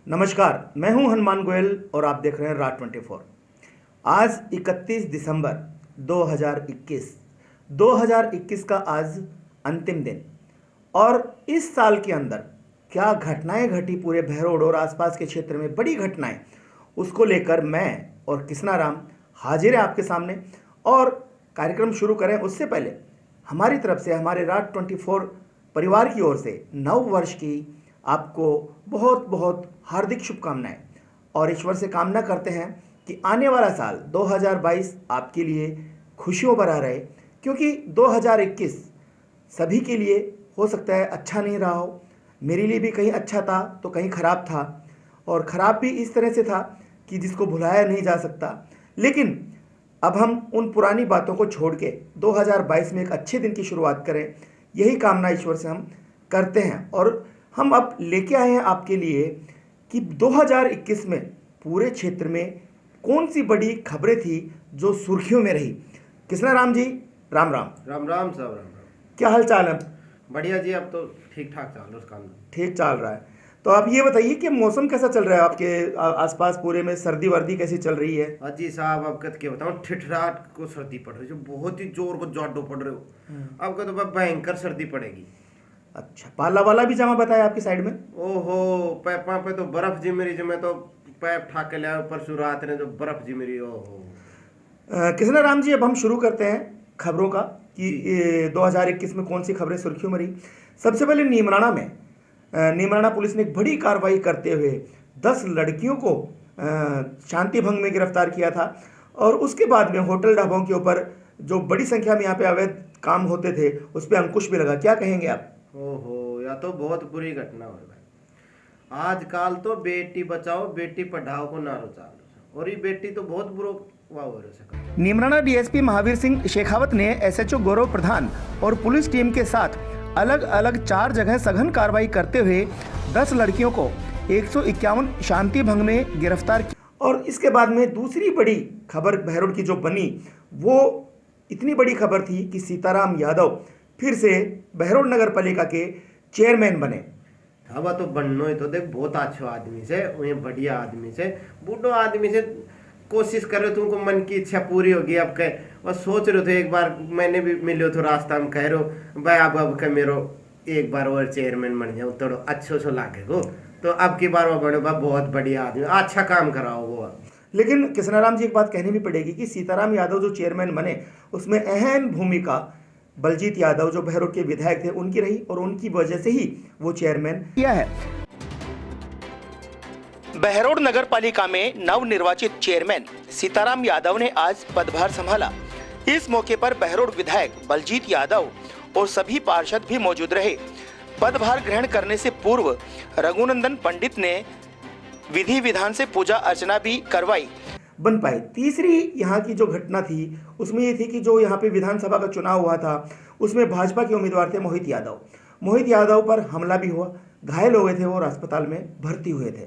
नमस्कार, मैं हूं हनुमान गोयल और आप देख रहे हैं राज 24। आज 31 दिसंबर 2021 का आज अंतिम दिन। और इस साल के अंदर क्या घटनाएं घटी पूरे बहरोड और आसपास के क्षेत्र में, बड़ी घटनाएं, उसको लेकर मैं और कृष्णा राम हाजिर है आपके सामने। और कार्यक्रम शुरू करें उससे पहले हमारी तरफ से, हमारे राज 24 परिवार की ओर से नव वर्ष की आपको बहुत बहुत हार्दिक शुभकामनाएं। और ईश्वर से कामना करते हैं कि आने वाला साल 2022 आपके लिए खुशियों भरा रहे, क्योंकि 2021 सभी के लिए हो सकता है अच्छा नहीं रहा हो। मेरे लिए भी कहीं अच्छा था तो कहीं ख़राब था, और ख़राब भी इस तरह से था कि जिसको भुलाया नहीं जा सकता। लेकिन अब हम उन पुरानी बातों को छोड़ के 2022 में एक अच्छे दिन की शुरुआत करें, यही कामना ईश्वर से हम करते हैं। और हम अब लेके आए हैं आपके लिए कि 2021 में पूरे क्षेत्र में कौन सी बड़ी खबरें थी जो सुर्खियों में रही। कृष्णा राम जी, राम राम। राम राम साहब, राम राम। क्या हाल चाल है? बढ़िया जी, अब तो ठीक ठाक चल रहा है काम। ठीक चल रहा है। तो आप ये बताइए कि मौसम कैसा चल रहा है आपके आसपास पूरे में? सर्दी वर्दी कैसी चल रही है? अजी साहब, अब कद के बताऊं, ठिठराट को सर्दी पड़ रही है, जो बहुत ही जोर को जाडो पड़ रहे हो। अब का तो भयंकर सर्दी पड़ेगी। अच्छा, पाला वाला भी जमा बताया आपकी साइड में? ओहो, पैपा पे तो बर्फ जी मेरी, जो मैं तो पैप ठाक के लिया परसों रात ने, जो बर्फ जी मेरी। ओहो कृष्णा राम जी, अब हम शुरू करते हैं खबरों का कि 2021 में कौन सी खबरें सुर्खियों में रही। सबसे पहले नीमराना पुलिस ने एक बड़ी कार्रवाई करते हुए 10 लड़कियों को शांति भंग में गिरफ्तार किया था। और उसके बाद में होटल ढाबों के ऊपर जो बड़ी संख्या में यहाँ पे अवैध काम होते थे उस पर अंकुश भी लगा। क्या कहेंगे आप? ओहो, या तो बहुत बुरी घटना हो भाई। आजकल तो बेटी बचाओ बेटी पढ़ाओ को नारो चालो, और ये बेटी तो बहुत बुरो वाह हो रहा है। नीमराना डीएसपी महावीर सिंह शेखावत ने एसएचओ गौरव प्रधान और पुलिस टीम के साथ अलग अलग 4 जगह सघन कार्रवाई करते हुए 10 लड़कियों को 151 शांति भंग में गिरफ्तार किया। और इसके बाद में दूसरी बड़ी खबर बहरोड की जो बनी, वो इतनी बड़ी खबर थी कि सीताराम यादव फिर से बहरोड नगर पालिका के चेयरमैन बने। अब तो बननो ही तो देख, बहुत अच्छो आदमी से, वही बढ़िया आदमी से, बूढ़ो आदमी से कोशिश कर रहे, तुमको मन की इच्छा पूरी होगी। अब कह और सोच रहे थे, एक बार मैंने भी मिलो तो रास्ता में कह रहे भाई अब कह मेरो एक बार और चेयरमैन बन जाओ तो अच्छो सो लागे को, तो अब की बार वो बने बहुत बढ़िया आदमी, अच्छा काम कराओ वो। लेकिन कृष्णा राम जी, एक बात कहनी भी पड़ेगी कि सीताराम यादव जो चेयरमैन बने उसमें अहम भूमिका बलजीत यादव जो बहरोड के विधायक थे उनकी रही, और उनकी वजह से ही वो चेयरमैन किया है। बहरोड नगर पालिका में नवनिर्वाचित चेयरमैन सीताराम यादव ने आज पदभार संभाला। इस मौके पर बहरोड विधायक बलजीत यादव और सभी पार्षद भी मौजूद रहे। पदभार ग्रहण करने से पूर्व रघुनंदन पंडित ने विधि विधान से पूजा अर्चना भी करवाई। बन पाए। तीसरी यहाँ की जो घटना थी उसमें ये थी कि जो यहाँ पे विधानसभा का चुनाव हुआ था उसमें भाजपा के उम्मीदवार थे मोहित यादव पर हमला भी हुआ, घायल हो गए थे और अस्पताल में भर्ती हुए थे।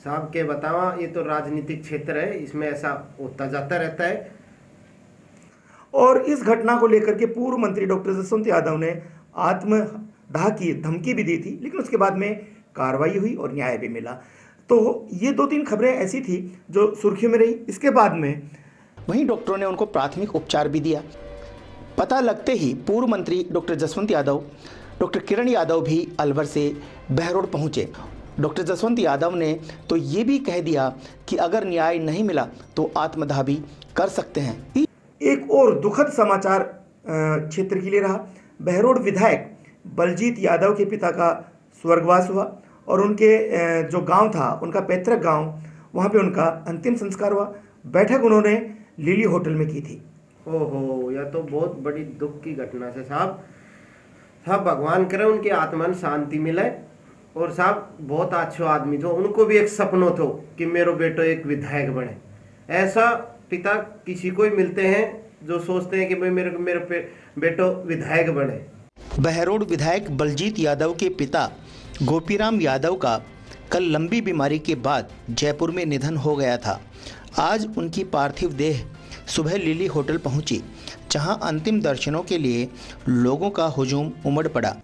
साहब के बतावा, ये तो राजनीतिक क्षेत्र है, इसमें ऐसा होता जाता रहता है। और इस घटना को लेकर के पूर्व मंत्री डॉक्टर जसवंत यादव ने आत्मदाह की धमकी भी दी थी, लेकिन उसके बाद में कार्रवाई हुई और न्याय भी मिला। तो ये 2-3 खबरें ऐसी थी जो सुर्खियों में रही। इसके बाद में वहीं डॉक्टरों ने उनको प्राथमिक उपचार भी दिया। पता लगते ही पूर्व मंत्री डॉक्टर जसवंत यादव, डॉक्टर किरण यादव भी अलवर से बहरोड पहुंचे। डॉक्टर जसवंत यादव ने तो ये भी कह दिया कि अगर न्याय नहीं मिला तो आत्मदाह भी कर सकते हैं। एक और दुखद समाचार क्षेत्र के लिए रहा। बहरोड विधायक बलजीत यादव के पिता का स्वर्गवास हुआ और उनके जो गांव था, उनका पैतृक गांव, वहां पे उनका अंतिम संस्कार हुआ। बैठक उन्होंने लिली होटल में की थी। ओहो, यह तो बहुत बड़ी दुख की घटना से साहब। भगवान करे उनकी आत्मा में शांति मिले। और साहब बहुत अच्छो आदमी जो, उनको भी एक सपनों थो कि मेरो बेटो एक विधायक बने। ऐसा पिता किसी को ही मिलते हैं जो सोचते हैं कि भाई मेरे बेटो विधायक बने। बहरोड विधायक बलजीत यादव के पिता गोपीराम यादव का कल लंबी बीमारी के बाद जयपुर में निधन हो गया था। आज उनकी पार्थिव देह सुबह लिली होटल पहुंची, जहां अंतिम दर्शनों के लिए लोगों का हुजूम उमड़ पड़ा।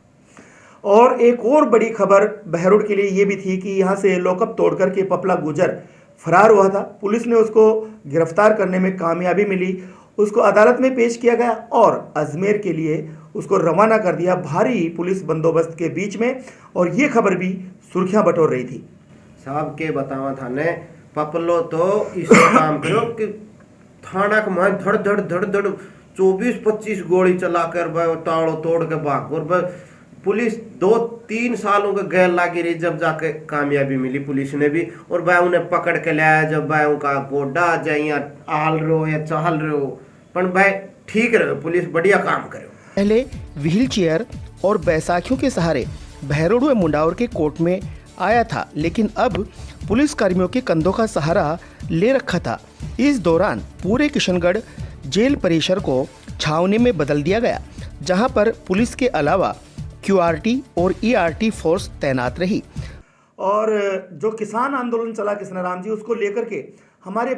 और एक और बड़ी खबर बहरोड के लिए ये भी थी कि यहाँ से लॉकअप तोड़कर के पपला गुजर फरार हुआ था। पुलिस ने उसको गिरफ्तार करने में कामयाबी मिली, उसको अदालत में पेश किया गया और अजमेर के लिए उसको रवाना कर दिया भारी पुलिस बंदोबस्त के बीच में। और ये खबर भी सुर्खियां बटोर रही थी। साहब के बतावा थाने पपलो तो इसे काम करो कि थाना के मैं धड़ धड़ धड़ धड़ 24-25 गोली चलाकर वह ताड़ो तोड़ के भाग और वह पुलिस 2-3 सालों के गैर लागी रही, जब जाके कामयाबी मिली पुलिस ने भी, और वह उन्हें पकड़ के लाया। जब वह उनका गोडा जाए आल रहो या चाहल रहो, पर वह ठीक रहे, पुलिस बढ़िया काम करे। पहले व्हील चेयर और बैसाखियों के सहारे बहरोड व मुंडावर के कोर्ट में आया था, लेकिन अब पुलिस कर्मियों के कंधों का सहारा ले रखा था। इस दौरान पूरे किशनगढ़ जेल परिसर को छावनी में बदल दिया गया, जहां पर पुलिस के अलावा QRT और ERT फोर्स तैनात रही। और जो किसान आंदोलन चला कृष्णाराम जी, उसको लेकर के हमारे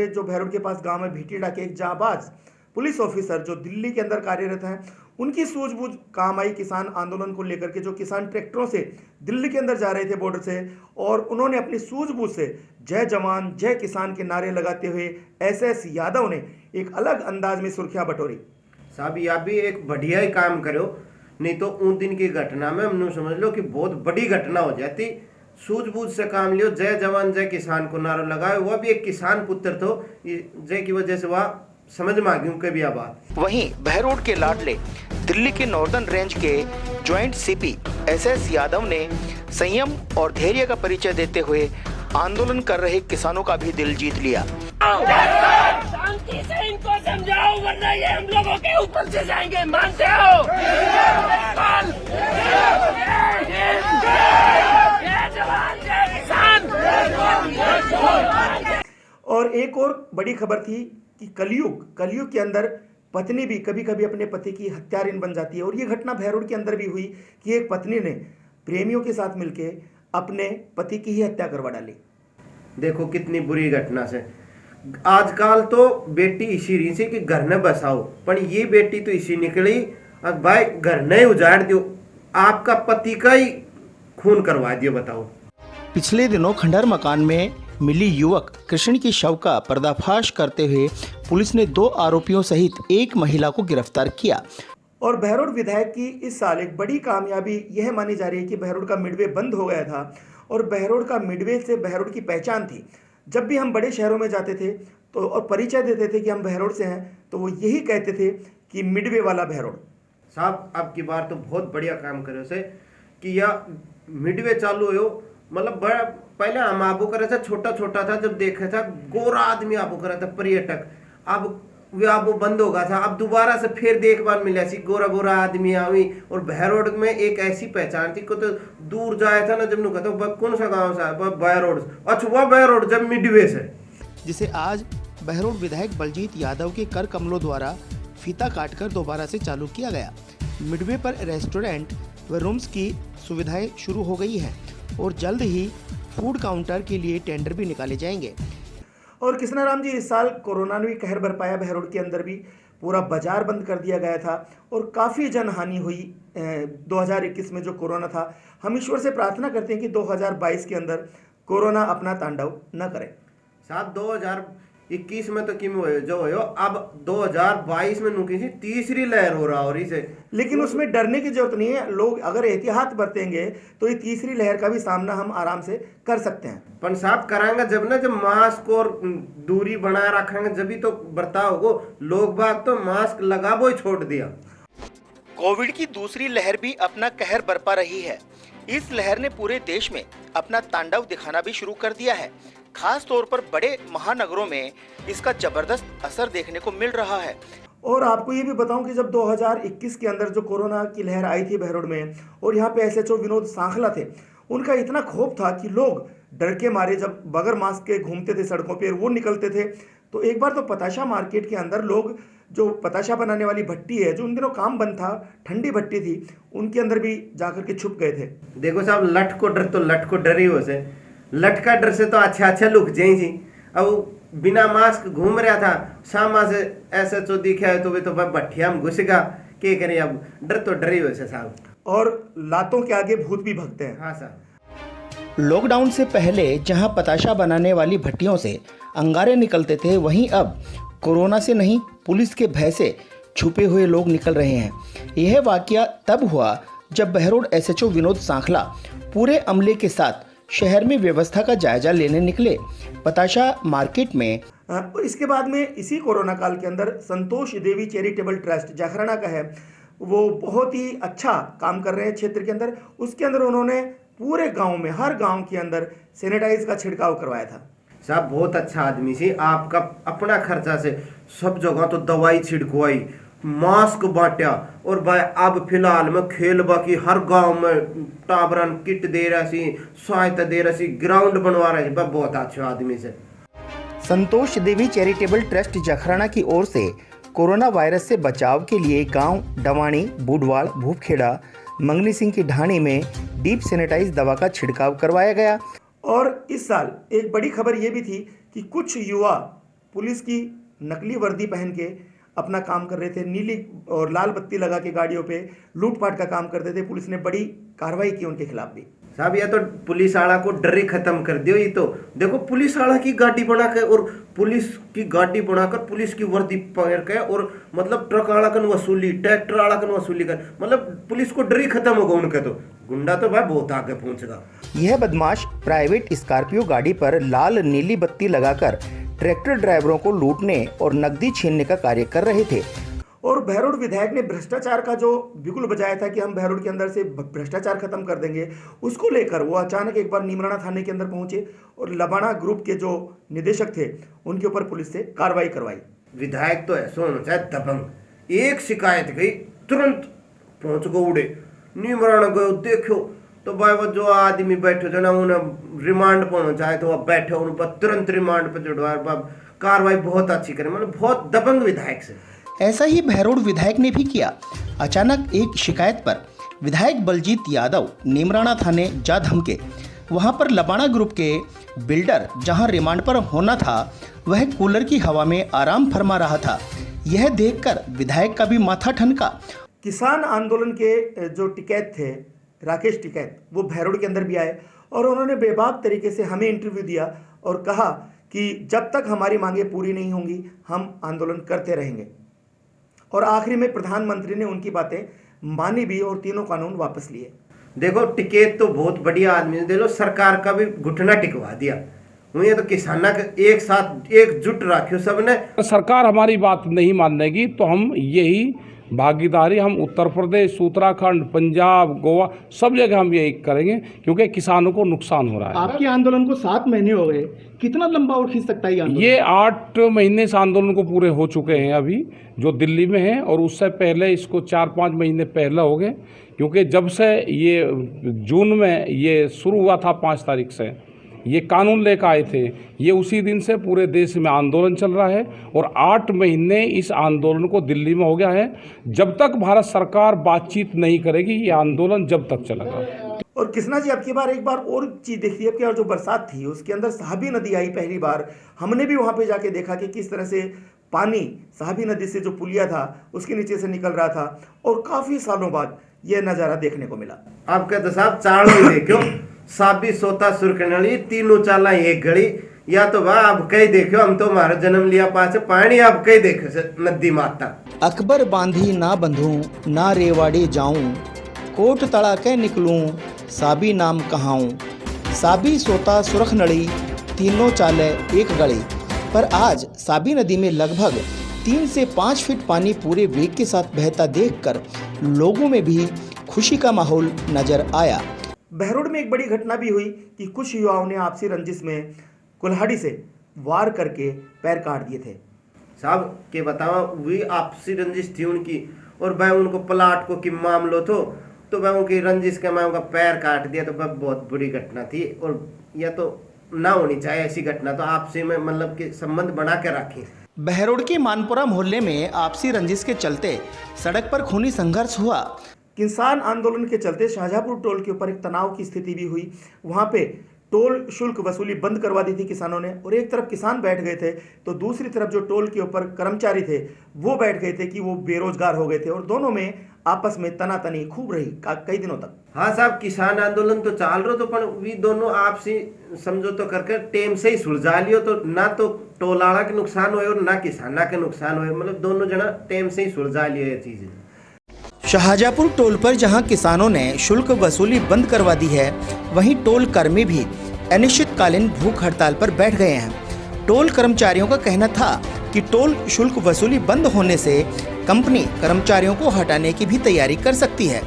जो बहरोड के पास गांव है भीटीडा के एक जाबाज पुलिस ऑफिसर जो दिल्ली के अंदर कार्यरत हैं, उनकी सूझबूझ काम आई किसान आंदोलन को लेकर के। जो किसान ट्रैक्टरों से दिल्ली के अंदर जा रहे थे बॉर्डर से, और उन्होंने अपनी सूझबूझ से जय जवान जय किसान के नारे लगाते हुए SS यादव ने एक अलग अंदाज में सुर्खियां बटोरी। साहब यह भी एक बढ़िया ही काम करो, नहीं तो उन दिन की घटना में हमने समझ लो कि बहुत बड़ी घटना हो जाती। सूझबूझ से काम लियो, जय जवान जय किसान को नारा लगाए। वह भी एक किसान पुत्र तो जय की वजह से वह समझ में आ गई उनके भी आबाद। वहीं बहरोड के लाडले दिल्ली के नॉर्दर्न रेंज के ज्वाइंट CP SS यादव ने संयम और धैर्य का परिचय देते हुए आंदोलन कर रहे किसानों का भी दिल जीत लिया। शांति से इनको समझाओ, वरना ये हम लोगों के ऊपर से जाएंगे, मानते हो? और एक और बड़ी खबर थी कि कलयुग के अंदर पत्नी भी कभी कभी अपने पति की हत्यारिन बन जाती है। और ये घटना बहरोड के अंदर भी हुई कि एक पत्नी ने प्रेमियों के साथ मिलके अपने पति की ही हत्या करवा डाली। देखो कितनी बुरी घटना से। आजकल तो बेटी इसी रही से कि घर में बसाओ, पर ये बेटी तो इसी निकली अब भाई घर नहीं उजाड़ दियो, आपका पति का ही खून करवा दियो। बताओ, पिछले दिनों खंडहर मकान में मिली युवक कृष्ण की शव का पर्दाफाश करते हुए पुलिस ने 2 आरोपियों सहित एक महिला को गिरफ्तार किया। और बहरोड विधायक की इस साल एक बड़ी कामयाबी यह मानी जा रही है कि बहरोड का मिडवे बंद हो गया था, और बहरोड का मिडवे से बहरोड की पहचान थी। जब भी हम बड़े शहरों में जाते थे तो और परिचय देते थे कि हम बहरोड से हैं, तो वो यही कहते थे कि मिडवे वाला बहरोड। साहब अब की बार तो बहुत बढ़िया काम करे से कि यह मिडवे चालू हो। मतलब बड़ा पहले हम आबू करे था, छोटा छोटा था, जब देखा था गोरा आदमी आबू करे था पर्यटक, अब वे आबू बंद हो गया था। अब दोबारा से फिर देखभाल मिला सी गोरा गोरा आदमी आई। और बहरोड में एक ऐसी पहचान थी को तो दूर जाया था ना, जब नु कहता कौन सा गांव सा बहरोड, अच्छा वह बहरोड जब मिडवे से, जिसे आज बहरोड विधायक बलजीत यादव के कर कमलों द्वारा फीता काटकर दोबारा से चालू किया गया। मिडवे पर रेस्टोरेंट व रूम्स की सुविधाएं शुरू हो गई हैं और जल्द ही फूड काउंटर के लिए टेंडर भी निकाले जाएंगे। और कृष्णाराम जी, इस साल कोरोना ने भी कहर बरपाया। बहरोड के अंदर भी पूरा बाजार बंद कर दिया गया था और काफ़ी जनहानि हुई 2021 में जो कोरोना था। हम ईश्वर से प्रार्थना करते हैं कि 2022 के अंदर कोरोना अपना तांडव न करे। साहब 2021 में तो किम हो जो हो, अब 2022 में नुकी सी तीसरी लहर हो रहा और इसे, लेकिन उसमें डरने की जरूरत नहीं है। लोग अगर एहतियात बरतेंगे तो ये तीसरी लहर का भी सामना हम आराम से कर सकते हैं। पर साहब करांगे जब ना, जब मास्क और दूरी बनाए रखेंगे जब तो बर्ताव होगो। लोग बाग तो मास्क लगा वो ही छोड़ दिया। कोविड की दूसरी लहर भी अपना कहर बरपा रही है। इस लहर ने पूरे देश में अपना तांडव दिखाना भी शुरू कर दिया है। खास तौर पर बड़े महानगरों में इसका जबरदस्त असर देखने को मिल रहा है। और आपको ये भी बताऊं कि जब 2021 के अंदर जो कोरोना की लहर आई थी बहरोड में, और यहाँ पे SHO विनोद सांखला थे, उनका इतना खौफ था कि लोग डर के मारे जब बगैर मास्क के घूमते थे सड़कों पे, वो निकलते थे। तो एक बार तो पताशा मार्केट के अंदर लोग, जो पताशा बनाने वाली भट्टी है, जो उन दिनों काम बंद था, ठंडी भट्टी थी, उनके अंदर भी जाकर के छुप गए थे। देखो साहब, लट को डर तो लट को डर ही हो से, लट का डर से तो अच्छा लुक जाई थी। अब बिना मास्क घूम रहा था, सामा से SHO दिखा है तो वे तो भट्टिया में घुस गया, क्या करें, अब डर तो डर ही हो से साहब। और लातों के आगे भूत भी भगते हैं। हाँ सर। लॉकडाउन से पहले जहां पताशा बनाने वाली भट्टियों से अंगारे निकलते थे, वहीं अब कोरोना से नहीं, पुलिस के भय से छुपे हुए लोग निकल रहे हैं। यह वाकया तब हुआ जब बहरोड एसएचओ विनोद सांखला पूरे अमले के साथ शहर में व्यवस्था का जायजा लेने निकले। पताशा मार्केट में और इसके बाद में इसी कोरोना काल के अंदर संतोष देवी चैरिटेबल ट्रस्ट जाखराना का है, वो बहुत ही अच्छा काम कर रहे हैं क्षेत्र के अंदर। उसके अंदर उन्होंने पूरे गांव में, हर गांव के अंदर सैनिटाइज का छिड़काव करवाया था। साहब बहुत अच्छा आदमी सी, आपका अपना खर्चा से सब जगह तो दवाई छिड़कवाई, मास्क बांटा, और भाई अब फिलहाल में खेल बाकी हर गांव में टाबरन किट दे रहा सी, सहायता दे रहा सी, ग्राउंड बनवा रहा सी। बहुत अच्छा आदमी से। संतोष देवी चैरिटेबल ट्रस्ट जाखराना की ओर से कोरोना वायरस से बचाव के लिए गांव डवाणी, बुडवाड़, भूपखेड़ा, मंगनी सिंह की ढाणी में डीप सैनिटाइज दवा का छिड़काव करवाया गया। और इस साल एक बड़ी खबर ये भी थी कि कुछ युवा पुलिस की नकली वर्दी पहन के अपना काम कर रहे थे, नीली और लाल बत्ती लगा के गाड़ियों पे लूटपाट का काम करते थे। पुलिस ने बड़ी कार्रवाई की उनके खिलाफ भी। साहब ये तो पुलिस वाला को डर ही खत्म कर दियो। ये तो देखो पुलिस वाला की गाड़ी बनाकर, और पुलिस की गाड़ी बनाकर पुलिस की वर्दी पहन के, और मतलब ट्रक वाला कन वसूली, ट्रैक्टर वाला कन वसूली कर, मतलब पुलिस को डर ही खत्म होगा उनका। तो गुंडा तो भाई बहुत आगे पहुंचेगा। यह बदमाश प्राइवेट स्कॉर्पियो गाड़ी पर लाल नीली बत्ती लगाकर ट्रैक्टर ड्राइवरों को लूटने और नकदी छीनने का कार्य कर रहे थे। और बहरोड विधायक ने भ्रष्टाचार का जो बिगुल बजाया था कि हम बहरोड के अंदर से भ्रष्टाचार खत्म कर देंगे, उसको लेकर वो अचानक एक बार नीमराना थाने के अंदर पहुंचे और लबाना ग्रुप के जो निदेशक थे उनके ऊपर पुलिस से कार्रवाई करवाई। विधायक तो ऐसा होना चाहे दबंग, एक शिकायत गई तुरंत पहुंच गो उड़े, नीमराना गयो देखो तो भाई वो जो आदमी बैठे थे ना, उन्हें रिमांड पर चाहे तो अब बैठे उन पर तुरंत रिमांड पर चढ़वाए, कार्रवाई बहुत अच्छी करे, मतलब बहुत दबंग विधायक से। ऐसा ही बहरोड विधायक ने भी किया। अचानक एक शिकायत पर विधायक बलजीत यादव नीमराना थाने जा धमके। वहां पर लबाना ग्रुप के बिल्डर जहां रिमांड पर होना था, वह कूलर की हवा में आराम फरमा रहा था। यह देखकर विधायक का भी माथा ठनका। किसान आंदोलन के जो टिकैत थे, राकेश टिकैत, वो बहरोड के अंदर भी आए और उन्होंने बेबाक तरीके से हमें इंटरव्यू दिया और कहा कि जब तक हमारी मांगें पूरी नहीं होंगी हम आंदोलन करते रहेंगे। और आखिरी में प्रधानमंत्री ने उनकी बातें मानी भी और तीनों कानून वापस लिए। देखो टिकैत तो बहुत बढ़िया आदमी है, देखो सरकार का भी घुटना टिकवा दिया। ये तो किसाना का एक साथ एकजुट रखियो सबने। सरकार हमारी बात नहीं मानेगी तो हम यही भागीदारी, हम उत्तर प्रदेश, उत्तराखंड, पंजाब, गोवा सब जगह हम यही करेंगे, क्योंकि किसानों को नुकसान हो रहा है। आपके आंदोलन को 7 महीने हो गए, कितना लंबा और खींच सकता है ये आंदोलन? ये 8 महीने इस आंदोलन को पूरे हो चुके हैं अभी, जो दिल्ली में है, और उससे पहले इसको 4-5 महीने पहले हो गए, क्योंकि जब से ये जून में ये शुरू हुआ था 5 तारीख से ये कानून लेकर आए थे, ये उसी दिन से पूरे देश में आंदोलन चल रहा है और 8 महीने इस आंदोलन को दिल्ली में हो गया है। जब तक भारत सरकार बातचीत नहीं करेगी ये आंदोलन जब तक चलेगा। और कृष्णा जी, अब की बार एक बार और चीज़ देखी है कि जो बरसात थी उसके अंदर साहबी नदी आई पहली बार। हमने भी वहाँ पे जाके देखा कि किस तरह से पानी साहबी नदी से जो पुलिया था उसके नीचे से निकल रहा था, और काफ़ी सालों बाद ये नज़ारा देखने को मिला। आप कहते साहब चालों देखो, साबी सोता सुरकनली तीनों चाला एक घड़ी, या तो वाह आप कहीं देखो, हम तो हमारा जन्म लिया पास पानी, आप कहीं देखो नदी माता। अकबर बांधी ना बंधूं ना रेवाड़ी जाऊं, कोट तड़ा के निकलूं साबी नाम कहाऊं, साबी सोता सुरख नड़ी तीनों चाले एक गली। पर आज साबी नदी में लगभग 3 से 5 फीट पानी पूरे वेग के साथ बहता देखकर लोगों में भी खुशी का माहौल नजर आया। बहरोड में एक बड़ी घटना भी हुई कि कुछ युवाओं ने आपसी रंजिश में कुल्हाड़ी से वार करके पैर काट दिए थे। साहब के बतावा वही आपसी रंजिश थी उनकी, और भाई उनको प्लाट को कि मामलो तो भाई उनकी रंजिश के मैं उनका पैर काट दिया, तो भाई बहुत बुरी घटना थी। और यह तो ना होनी चाहिए ऐसी घटना, तो आपसी में मतलब कि संबंध बना के रखें। बहरोड के मानपुरा मोहल्ले में आपसी रंजिश के चलते सड़क पर खूनी संघर्ष हुआ। किसान आंदोलन के चलते शाहजहांपुर टोल के ऊपर एक तनाव की स्थिति भी हुई। वहाँ पे टोल शुल्क वसूली बंद करवा दी थी किसानों ने, और एक तरफ किसान बैठ गए थे तो दूसरी तरफ जो टोल के ऊपर कर्मचारी थे वो बैठ गए थे कि वो बेरोजगार हो गए थे, और दोनों में आपस में तनातनी खूब रही कई दिनों तक। हाँ साहब, किसान आंदोलन तो चाल रहा तो पण वी दोनों आपसी समझौतो करके टेम से ही सुलझा लियो तो ना तो टोलाड़ा के नुकसान हुए और ना किसाना के नुकसान हुए, मतलब दोनों जना टेम से ही सुलझा लियो ये चीज। शाहजहाँपुर टोल पर जहां किसानों ने शुल्क वसूली बंद करवा दी है, वहीं टोल कर्मी भी अनिश्चितकालीन भूख हड़ताल पर बैठ गए हैं। टोल कर्मचारियों का कहना था कि टोल शुल्क वसूली बंद होने से कंपनी कर्मचारियों को हटाने की भी तैयारी कर सकती है।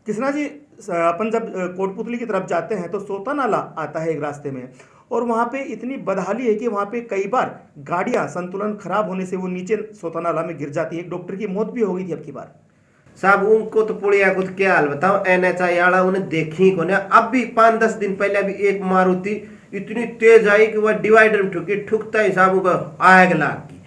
कृष्णा जी, अपन जब कोटपुतली की तरफ जाते हैं तो सोता नाला आता है एक रास्ते में, और वहाँ पे इतनी बदहाली है कि वहाँ पे कई बार गाड़ियाँ संतुलन खराब होने से वो नीचे सोता नाला में गिर जाती है। एक डॉक्टर की मौत भी हो गई थी अब की बार। साहब उनको तो पुड़िया को क्या हाल बताओ, NHI आला उन्हें देखी को ना। अब भी 5-10 दिन पहले भी एक मारुति इतनी तेज आई कि वह डिवाइडर में ठुकी, ठुकता ही साहब को आग लाग गई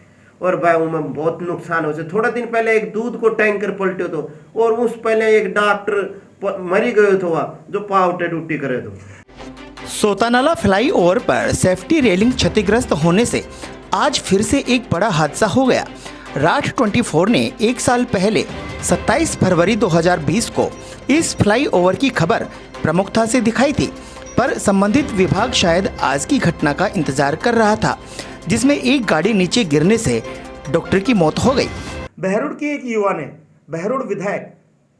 और भाई उनमें बहुत नुकसान हो से। थोड़ा दिन पहले एक दूध को टैंकर पलटे तो, और उस पहले एक डॉक्टर मरी गए तो वह जो पावटे ड्यूटी करे तो। सोतानाला फ्लाईओवर पर सेफ्टी रेलिंग क्षतिग्रस्त होने से आज फिर से एक बड़ा हादसा हो गया। राठ 24 ने एक साल पहले 27 फरवरी 2020 को इस फ्लाईओवर की खबर प्रमुखता से दिखाई थी, पर संबंधित विभाग शायद आज की घटना का इंतजार कर रहा था, जिसमें एक गाड़ी नीचे गिरने से डॉक्टर की मौत हो गई। बहरोड के एक युवा ने बहरोड विधायक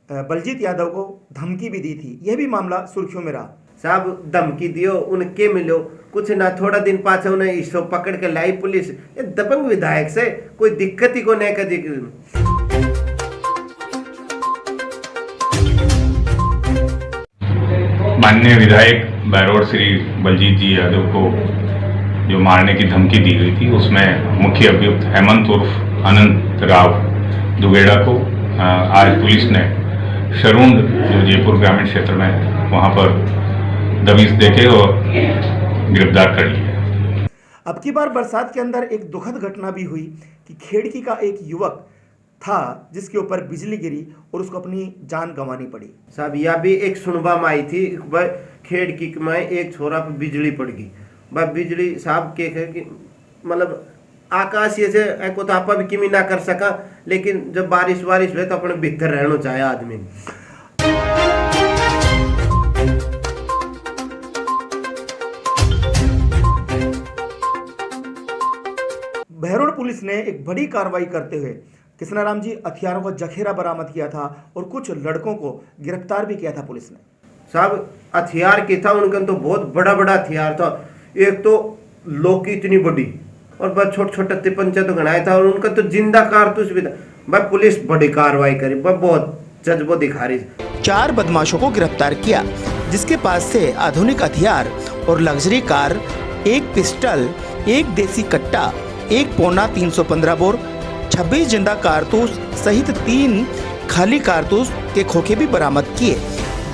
बलजीत यादव को धमकी भी दी थी। यह भी मामला सुर्खियों में रहा। साहब धमकी दियो उनके मिलो कुछ ना, थोड़ा दिन पाछे उन्हें इसो पकड़ के लाई पुलिस। ये दबंग विधायक से कोई दिक्कत ही को नहीं कदी। माननीय विधायक बहरोड श्री बलजीत जी यादव को जो मारने की धमकी दी गई थी, उसमें मुख्य अभियुक्त हेमंत उर्फ अनंत राव दुगेड़ा को आज पुलिस ने शरुंड जो जयपुर ग्रामीण क्षेत्र में वहां पर दबिश देके और गिरफ्तार कर लिया। अब की बार बरसात के अंदर एक दुखद घटना भी हुई कि खेड़की का एक युवक था जिसके ऊपर बिजली गिरी और उसको अपनी जान गंवानी पड़ी। साहब यह भी एक सुनबा में आई थी, खेड़की में एक छोरा पर बिजली पड़ गई। वह बिजली साहब के मतलब आकाशीय से एको तो आपा भी किमी ना कर सका, लेकिन जब बारिश हुए तो अपने भीतर रहना चाहे आदमी। बहरोड पुलिस ने एक बड़ी कार्रवाई करते हुए कृष्णाराम जी हथियारों का जखेरा बरामद किया था और कुछ लड़कों को गिरफ्तार भी किया था पुलिस ने। साहब हथियार की था उनका तो बहुत बड़ा बड़ा हथियार था। एक तो लोकी इतनी बड़ी और बस छोटे छोटे तिपंचे तो गणाया था, और उनका तो जिंदा कारतूस भी था। भाई पुलिस बड़ी कार्रवाई करी, बहुत जज्बो दिखा रही। 4 बदमाशों को गिरफ्तार किया, जिसके पास से आधुनिक हथियार और लग्जरी कार, एक पिस्टल, एक देसी कट्टा, एक पौना 315 बोर, 26 जिंदा कारतूस सहित 3 खाली कारतूस के खोखे भी बरामद किए।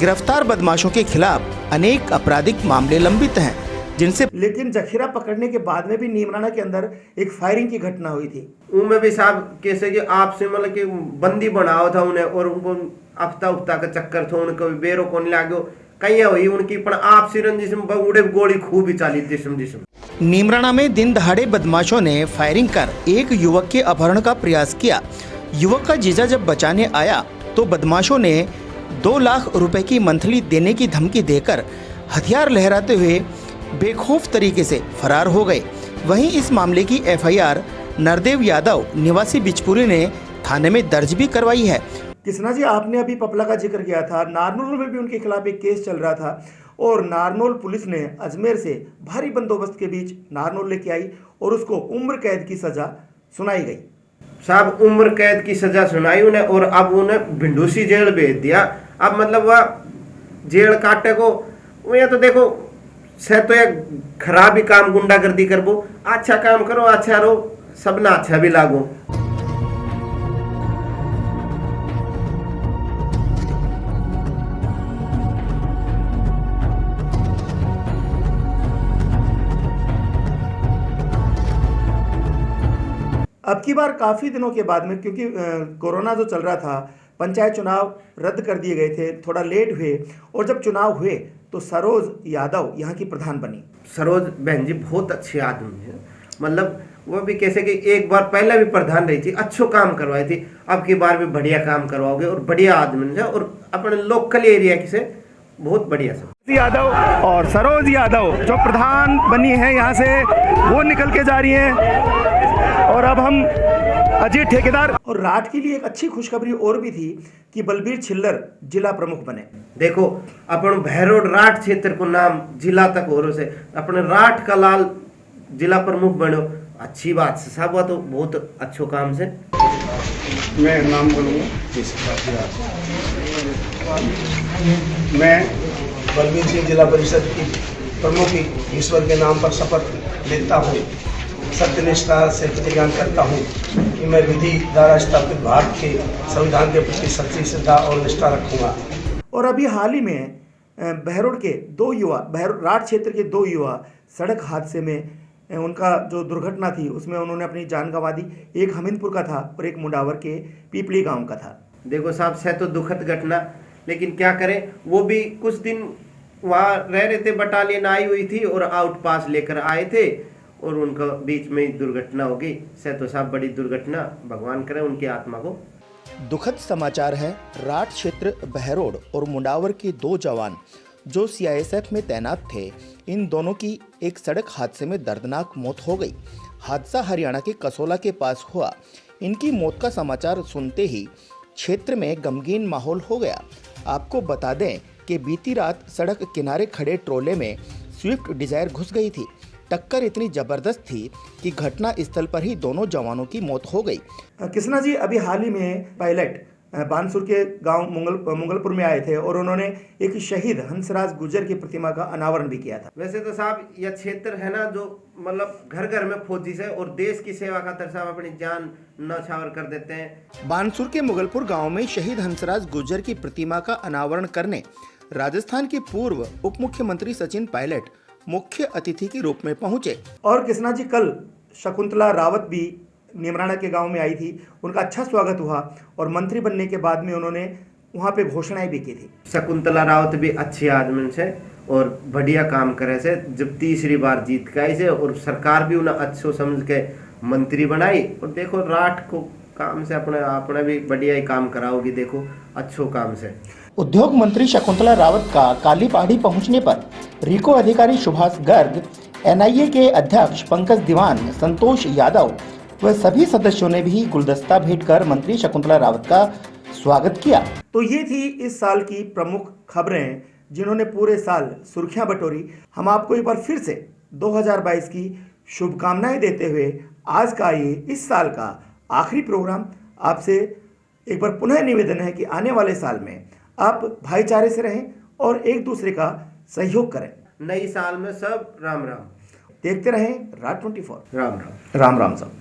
गिरफ्तार बदमाशों के खिलाफ अनेक आपराधिक मामले लंबित हैं, जिनसे लेकिन जखीरा पकड़ने के बाद में भी नीमराना के अंदर एक फायरिंग की घटना हुई थी। उनमें भी साहब कैसे कि आपसे मतलब कि बंदी बनाओ था उन्हें, और उनको हफ्ता हफ्ता का चक्कर था, उनको बेरो को नहीं लागो कहीं हुई उनकी, पर आप सिरंजिश में उड़े गोली खूब ही चाली जिसम। नीमराना में दिन दहाड़े बदमाशों ने फायरिंग कर एक युवक के अपहरण का प्रयास किया। युवक का जीजा जब बचाने आया तो बदमाशों ने 2 लाख रुपए की मंथली देने की धमकी देकर हथियार लहराते हुए बेखौफ तरीके से फरार हो गए। वहीं इस मामले की FIR नरदेव यादव निवासी बिचपुरी ने थाने में दर्ज भी करवाई है। कृष्णा जी, आपने अभी पपला का जिक्र किया था, नारनौल में भी उनके खिलाफ एक केस चल रहा था और नारनौल पुलिस ने अजमेर से भारी बंदोबस्त के बीच नारनौल लेके आई और उसको उम्र कैद की सजा सुनाई गई। साहब उम्र कैद की सजा सुनाई उन्हें और अब उन्हें भिंडूसी जेल भेज दिया। अब मतलब वह जेल काटे को ये तो देखो से तो एक खराब ही काम गुंडागर्दी करबो, अच्छा काम करो, अच्छा रहो, सबना अच्छा भी लागो। अब की बार काफ़ी दिनों के बाद में, क्योंकि कोरोना जो चल रहा था, पंचायत चुनाव रद्द कर दिए गए थे, थोड़ा लेट हुए, और जब चुनाव हुए तो सरोज यादव यहाँ की प्रधान बनी। सरोज बहन जी बहुत अच्छी आदमी है, मतलब वो भी कैसे कि एक बार पहले भी प्रधान रही थी, अच्छो काम करवाई थी, अब की बार भी बढ़िया काम करवाओगे और बढ़िया आदमी है और अपने लोकल एरिया की से बहुत बढ़िया सब। यादव और सरोज यादव जो प्रधान बनी है यहाँ से, वो निकल के जा रही हैं। और अब हम अजय ठेकेदार। और राठ के लिए एक अच्छी खुशखबरी और भी थी कि बलबीर छिल्लर जिला प्रमुख बने। देखो अपन भैरोड राठ क्षेत्र को नाम जिला तक हो रहा से, अपने राठ का लाल जिला प्रमुख बनो, अच्छी बात से साहब, तो बहुत अच्छो काम से। मैं नाम बोलूँगा, मैं बलबीर सिंह जिला परिषद की प्रमुख ईश्वर के नाम पर शपथ लेता हूँ, सत्यनिष्ठा से प्रतिज्ञान करता हूँ कि मैं विधि द्वारा स्थापित भारत के संविधान के प्रति सच्ची श्रद्धा और निष्ठा रखूँगा। और अभी हाल ही में बहरोड के दो युवा, बहरोड राठ क्षेत्र के दो युवा सड़क हादसे में उनका जो दुर्घटना थी उसमें उन्होंने अपनी जान गंवा दी। एक हमीदपुर का था और एक मुंडावर के पीपली गांव का था। देखो साहब से तो दुखद घटना, लेकिन क्या करें, वो भी कुछ दिन वहाँ रह रहे थे, बटालियन आई हुई थी और आउट पास लेकर आए थे और उनका बीच में दुर्घटना हो गई। से तो साहब बड़ी दुर्घटना, भगवान करे उनकी आत्मा को। दुखद समाचार है, राठ क्षेत्र बहरोड और मुंडावर के दो जवान जो सीआईएसएफ में तैनात थे, इन दोनों की एक सड़क हादसे में दर्दनाक मौत हो गई। हादसा हरियाणा के कसोला के पास हुआ। इनकी मौत का समाचार सुनते ही क्षेत्र में गमगीन माहौल हो गया। आपको बता दें कि बीती रात सड़क किनारे खड़े ट्रोले में स्विफ्ट डिजायर घुस गई थी। टक्कर इतनी जबरदस्त थी कि घटना स्थल पर ही दोनों जवानों की मौत हो गई। कृष्णा जी, अभी हाल ही में पायलट बानसूर के गांव मंगलपुर में आए थे और उन्होंने एक शहीद हंसराज गुर्जर की प्रतिमा का अनावरण भी किया था। वैसे तो साहब यह क्षेत्र है ना जो मतलब घर घर में फौजी से और देश की सेवा खातिर साहब अपनी जान न्यौछावर कर देते हैं। बानसूर के मुगलपुर गांव में शहीद हंसराज गुर्जर की प्रतिमा का अनावरण करने राजस्थान के पूर्व उप मुख्यमंत्री सचिन पायलट मुख्य अतिथि के रूप में पहुंचे। और कृष्णा जी, कल शकुंतला रावत भी निमराना के गांव में आई थी, उनका अच्छा स्वागत हुआ और मंत्री बनने के बाद में उन्होंने वहां पे घोषणाएं भी की थी। शकुंतला रावत भी अच्छी आदमी से और बढ़िया काम करे से, जब तीसरी बार जीत के आई से और सरकार भी उन्हें अच्छो समझ के मंत्री बनाई। और देखो राठ को काम से अपने भी बढ़िया ही काम कराओगी, देखो अच्छो काम से। उद्योग मंत्री शकुंतला रावत का काली पहाड़ी पहुंचने पर रिको अधिकारी सुभाष गर्ग, एनआईए के अध्यक्ष पंकज दीवान, संतोष यादव व सभी सदस्यों ने भी गुलदस्ता भेंट कर मंत्री शकुंतला रावत का स्वागत किया। तो ये थी इस साल की प्रमुख खबरें जिन्होंने पूरे साल सुर्खियां बटोरी। हम आपको एक बार फिर से 2022 की शुभकामनाएं देते हुए आज का ये इस साल का आखिरी प्रोग्राम आपसे एक बार पुनः निवेदन है कि आने वाले साल में आप भाईचारे से रहें और एक दूसरे का सहयोग करें। नई साल में सब राम राम। देखते रहें राठ 24। राम राम। राम राम साहब।